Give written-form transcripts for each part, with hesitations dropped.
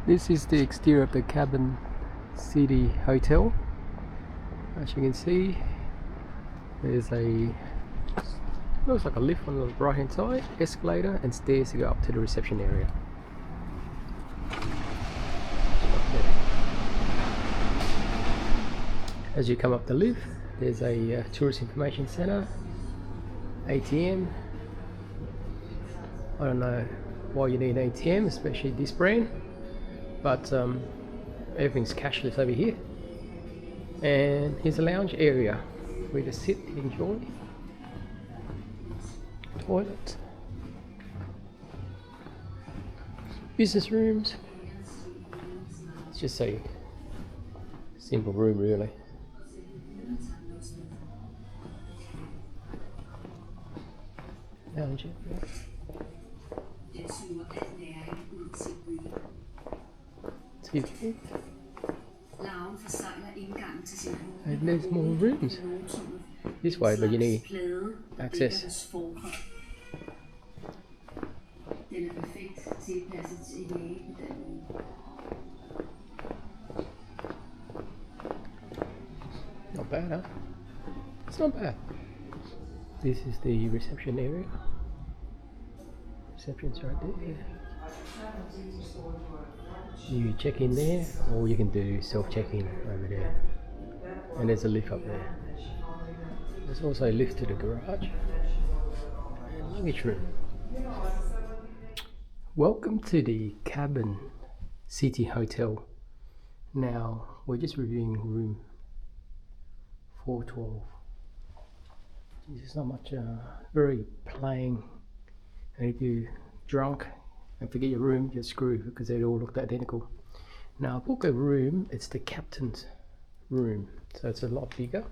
This is the exterior of the Cabinn City Hotel. As you can see, there's looks like a lift on the right hand side, escalator and stairs to go up to the reception area. As you come up the lift, there's a tourist information center, ATM. I don't know why you need an ATM, especially this brand, but everything's cashless over here. And here's a lounge area where to sit and enjoy. Toilet, business rooms. It's just a simple room, really. Lounge area. TV. And there's more rooms this way, but you need access. Not bad, huh? It's not bad. This is the reception area. Reception's right there. You check in there, or you can do self-check-in over there. And there's a lift up there. There's also a lift to the garage and luggage room. Welcome to the Cabinn City Hotel. Now we're just reviewing room 412. There's not much, very plain. And if you're drunk and forget your room, you're screwed because they all look identical. Now, book a room, it's the captain's room, so it's a lot bigger.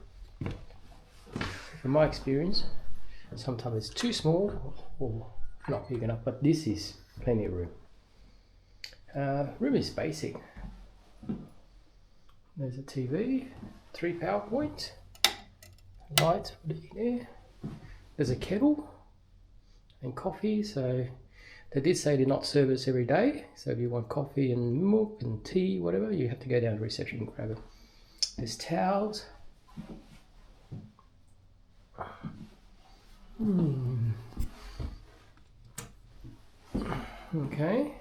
From my experience, sometimes it's too small or not big enough, but this is plenty of room. Room is basic. There's a TV, 3 power points, lights there. There's a kettle and coffee, so they did say they're not service every day, so if you want coffee and milk and tea, whatever, you have to go down to reception and grab it. There's towels. Okay,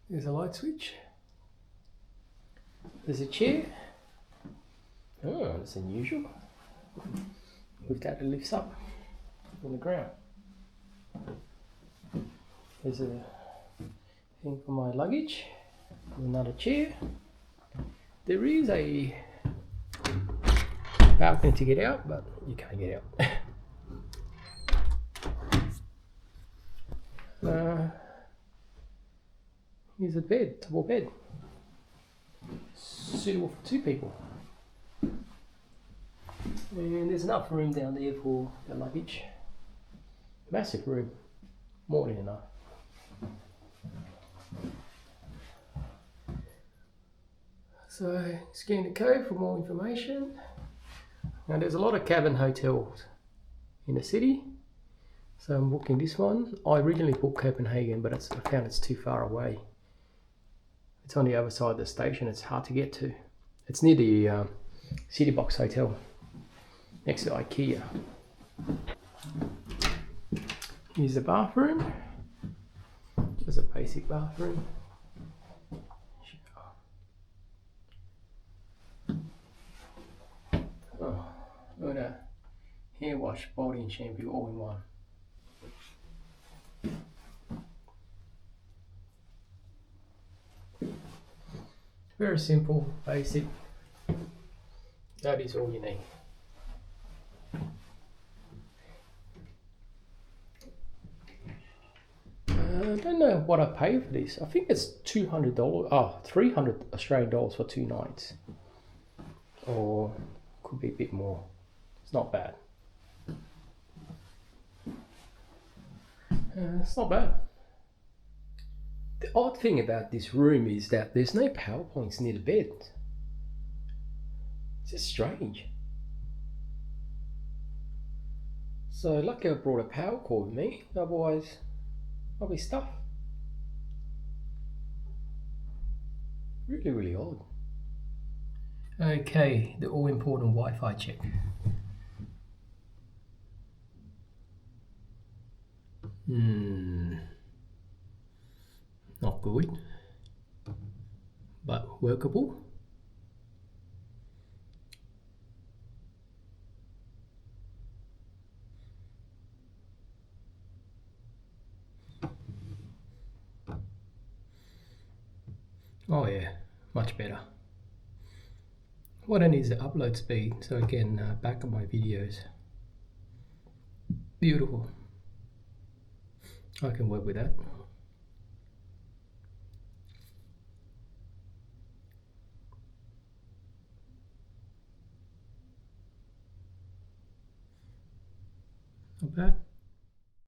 there's a light switch. There's a chair. Oh, that's unusual. With that, it lifts up from the ground. There's a thing for my luggage. Another chair. There is a balcony to get out, but you can't get out. Here's a bed, double bed. Suitable for 2 people. And there's enough room down there for the luggage. Massive room, more than enough. So scan the code for more information. Now there's a lot of cabin hotels in the city, so I'm booking this one. I originally booked Copenhagen, but I found it's too far away. It's on the other side of the station. It's hard to get to. It's near the City Box Hotel, next to IKEA. Here's the bathroom. Just a basic bathroom. Oh, look at that. Hair wash, body and shampoo all in one. Very simple, basic. That is all you need. I don't know what I paid for this. I think it's $200, 300 Australian dollars for 2 nights. Or could be a bit more. It's not bad. It's not bad. The odd thing about this room is that there's no power points near the bed. It's just strange. So lucky I brought a power cord with me, otherwise I'll be stuffed. Really odd. Okay, the all-important Wi-Fi check. Not good, but workable. Oh yeah, much better. What I need is the upload speed so I can back up my videos. Beautiful. I can work with that.